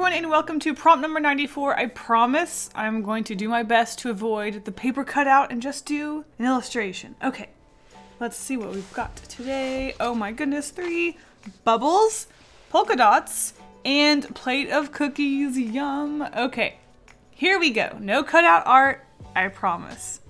everyone and welcome to prompt number 94. I promise I'm going to do my best to avoid the paper cutout and just do an illustration. Okay, let's see what we've got today. Oh my goodness, 3 bubbles, polka dots, and plate of cookies. Yum. Okay, here we go. No cutout art, I promise.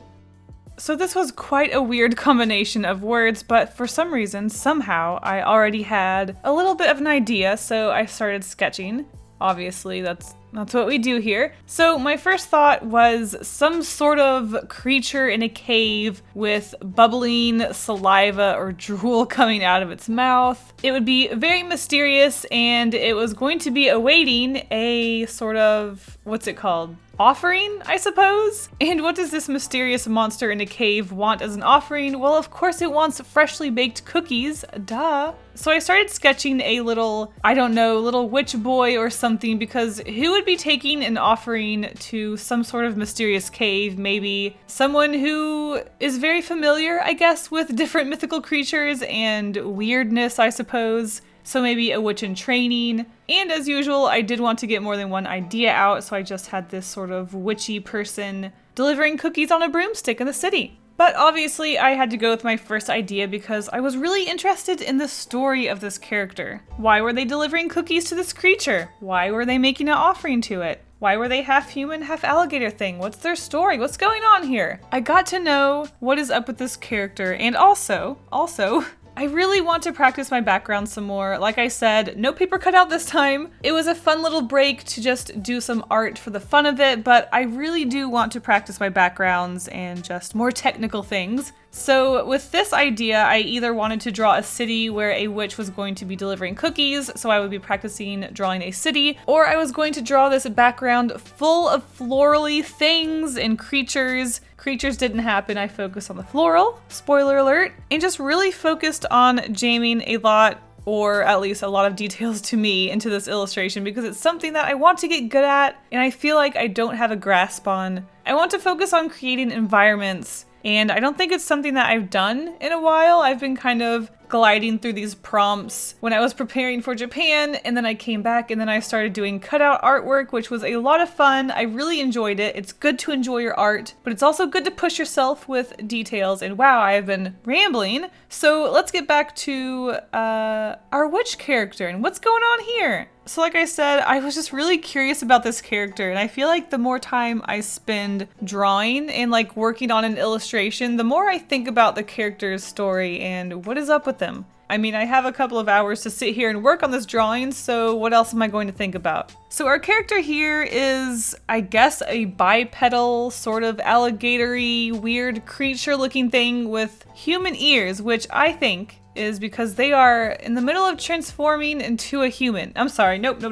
So this was quite a weird combination of words, but for some reason, somehow, I already had a little bit of an idea, so I started sketching. Obviously, that's what we do here. So my first thought was some sort of creature in a cave with bubbling saliva or drool coming out of its mouth. It would be very mysterious, and it was going to be awaiting a sort of, what's it called? Offering, I suppose? And what does this mysterious monster in a cave want as an offering? Well, of course it wants freshly baked cookies, duh. So I started sketching a little, I don't know, little witch boy or something, because who would be taking an offering to some sort of mysterious cave? Maybe someone who is very familiar, I guess, with different mythical creatures and weirdness, I suppose. So maybe a witch in training. And as usual, I did want to get more than one idea out, so I just had this sort of witchy person delivering cookies on a broomstick in the city. But obviously, I had to go with my first idea because I was really interested in the story of this character. Why were they delivering cookies to this creature? Why were they making an offering to it? Why were they half human, half alligator thing? What's their story? What's going on here? I got to know what is up with this character, and also, I really want to practice my background some more. Like I said, no paper cutout this time. It was a fun little break to just do some art for the fun of it, but I really do want to practice my backgrounds and just more technical things. So with this idea, I either wanted to draw a city where a witch was going to be delivering cookies, so I would be practicing drawing a city, or I was going to draw this background full of florally things and creatures. Creatures didn't happen, I focused on the floral, spoiler alert, and just really focused on jamming a lot, or at least a lot of details to me, into this illustration because it's something that I want to get good at and I feel like I don't have a grasp on. I want to focus on creating environments, and I don't think it's something that I've done in a while. I've been kind of gliding through these prompts when I was preparing for Japan, and then I came back and then I started doing cutout artwork, which was a lot of fun. I really enjoyed it. It's good to enjoy your art, but it's also good to push yourself with details, and wow, I have been rambling. So let's get back to our witch character and what's going on here. So like I said, I was just really curious about this character, and I feel like the more time I spend drawing and like working on an illustration, the more I think about the character's story and what is up with them. I mean, I have a couple of hours to sit here and work on this drawing, so what else am I going to think about? So our character here is, I guess, a bipedal, sort of alligator-y, weird creature-looking thing with human ears, which I think is because they are in the middle of transforming into a human. I'm sorry, nope.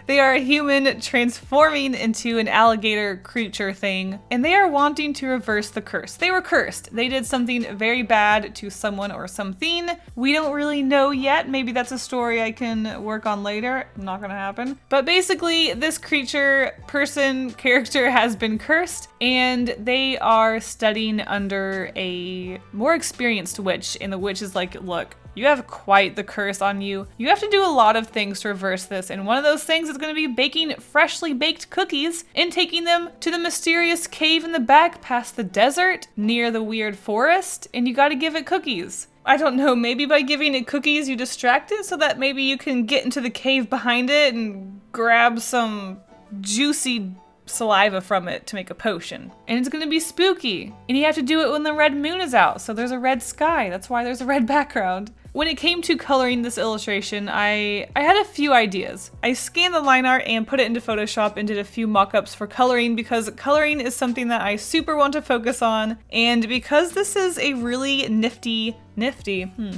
They are a human transforming into an alligator creature thing, and they are wanting to reverse the curse. They were cursed. They did something very bad to someone or something. We don't really know yet. Maybe that's a story I can work on later. Not gonna happen. But basically, this creature, person, character has been cursed, and they are studying under a more experienced witch, and the witch is like, look, you have quite the curse on you. You have to do a lot of things to reverse this, and one of those things is going to be baking freshly baked cookies and taking them to the mysterious cave in the back past the desert near the weird forest, and you got to give it cookies. I don't know, maybe by giving it cookies you distract it so that maybe you can get into the cave behind it and grab some juicy saliva from it to make a potion. And it's gonna be spooky. And you have to do it when the red moon is out, so there's a red sky. That's why there's a red background. When it came to coloring this illustration, I had a few ideas. I scanned the line art and put it into Photoshop and did a few mock-ups for coloring because coloring is something that I super want to focus on. And because this is a really nifty,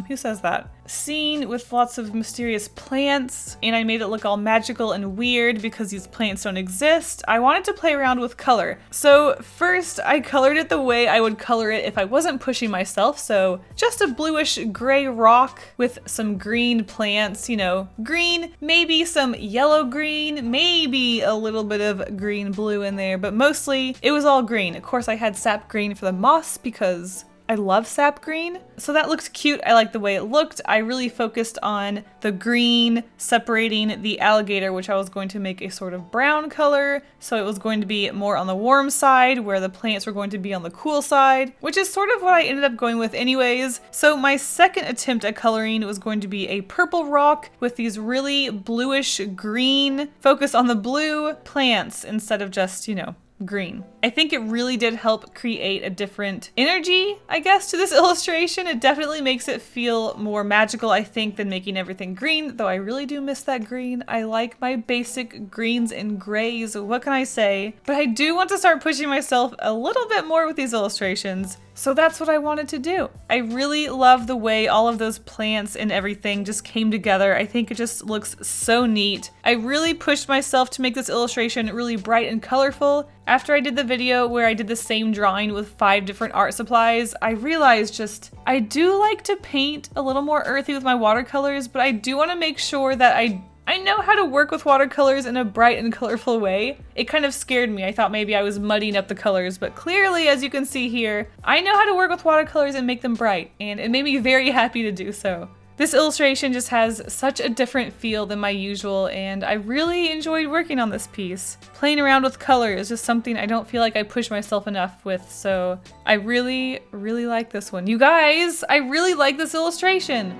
who says that? Scene with lots of mysterious plants, and I made it look all magical and weird because these plants don't exist, I wanted to play around with color. So first, I colored it the way I would color it if I wasn't pushing myself, so just a bluish gray rock with some green plants, you know, green, maybe some yellow green, maybe a little bit of green blue in there, but mostly it was all green. Of course, I had sap green for the moss because I love sap green. So that looks cute. I like the way it looked. I really focused on the green separating the alligator, which I was going to make a sort of brown color. So it was going to be more on the warm side where the plants were going to be on the cool side, which is sort of what I ended up going with anyways. So my second attempt at coloring was going to be a purple rock with these really bluish green, focus on the blue plants instead of just, you know, green. I think it really did help create a different energy, I guess, to this illustration. It definitely makes it feel more magical, I think, than making everything green, though I really do miss that green. I like my basic greens and grays, what can I say? But I do want to start pushing myself a little bit more with these illustrations. So that's what I wanted to do. I really love the way all of those plants and everything just came together. I think it just looks so neat. I really pushed myself to make this illustration really bright and colorful. After I did the video where I did the same drawing with 5 different art supplies, I realized just, I do like to paint a little more earthy with my watercolors, but I do want to make sure that I know how to work with watercolors in a bright and colorful way. It kind of scared me. I thought maybe I was muddying up the colors, but clearly, as you can see here, I know how to work with watercolors and make them bright, and it made me very happy to do so. This illustration just has such a different feel than my usual, and I really enjoyed working on this piece. Playing around with color is just something I don't feel like I push myself enough with, so I really, really like this one. You guys, I really like this illustration.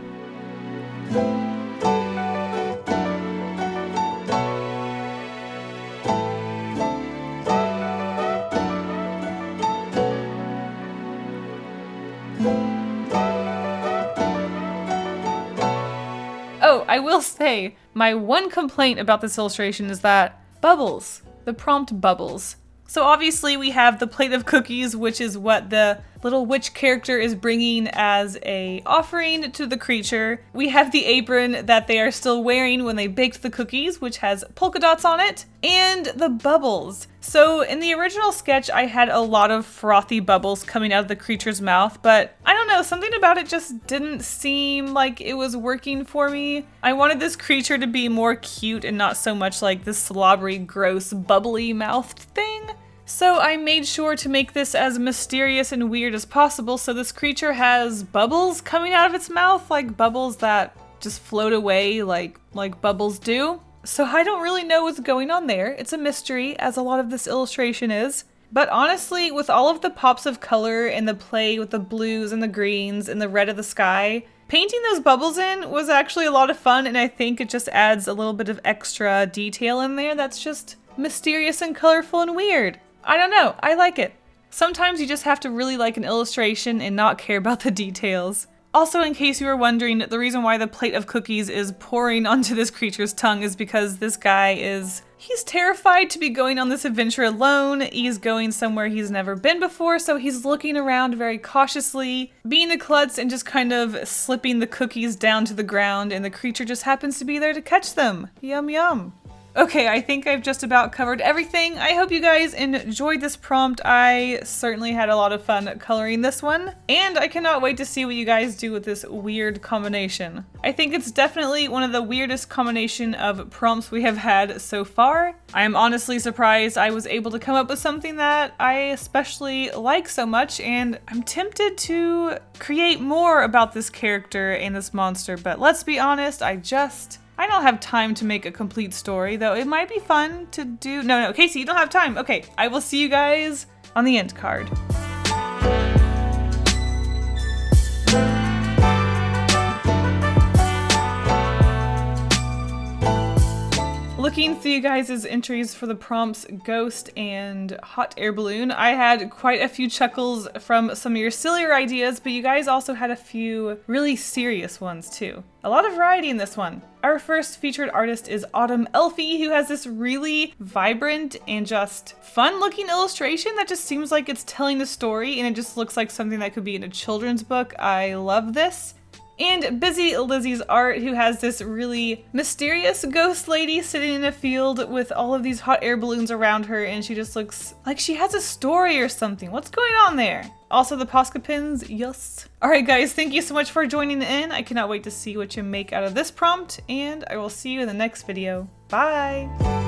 Oh, I will say, my one complaint about this illustration is that bubbles, the prompt bubbles. So obviously we have the plate of cookies, which is what the little witch character is bringing as a offering to the creature. We have the apron that they are still wearing when they baked the cookies, which has polka dots on it, and the bubbles. So in the original sketch, I had a lot of frothy bubbles coming out of the creature's mouth, but I don't know, something about it just didn't seem like it was working for me. I wanted this creature to be more cute and not so much like this slobbery, gross, bubbly mouthed thing. So I made sure to make this as mysterious and weird as possible, so this creature has bubbles coming out of its mouth, like bubbles that just float away like bubbles do. So I don't really know what's going on there. It's a mystery, as a lot of this illustration is. But honestly, with all of the pops of color and the play with the blues and the greens and the red of the sky, painting those bubbles in was actually a lot of fun, and I think it just adds a little bit of extra detail in there that's just mysterious and colorful and weird. I don't know, I like it. Sometimes you just have to really like an illustration and not care about the details. Also, in case you were wondering, the reason why the plate of cookies is pouring onto this creature's tongue is because this guy he's terrified to be going on this adventure alone. He's going somewhere he's never been before, so he's looking around very cautiously, being a klutz and just kind of slipping the cookies down to the ground, and the creature just happens to be there to catch them. Yum yum. Okay, I think I've just about covered everything. I hope you guys enjoyed this prompt. I certainly had a lot of fun coloring this one, and I cannot wait to see what you guys do with this weird combination. I think it's definitely one of the weirdest combination of prompts we have had so far. I am honestly surprised I was able to come up with something that I especially like so much, and I'm tempted to create more about this character and this monster, but let's be honest, I don't have time to make a complete story, though it might be fun to do. No, Kasey, you don't have time. Okay, I will see you guys on the end card. Looking through you guys' entries for the prompts Ghost and Hot Air Balloon, I had quite a few chuckles from some of your sillier ideas, but you guys also had a few really serious ones too. A lot of variety in this one. Our first featured artist is Autumn Elfie, who has this really vibrant and just fun looking illustration that just seems like it's telling a story, and it just looks like something that could be in a children's book. I love this. And Busy Lizzie's art, who has this really mysterious ghost lady sitting in a field with all of these hot air balloons around her, and she just looks like she has a story or something. What's going on there? Also the Posca pins, yes. Alright guys, thank you so much for joining in. I cannot wait to see what you make out of this prompt, and I will see you in the next video. Bye!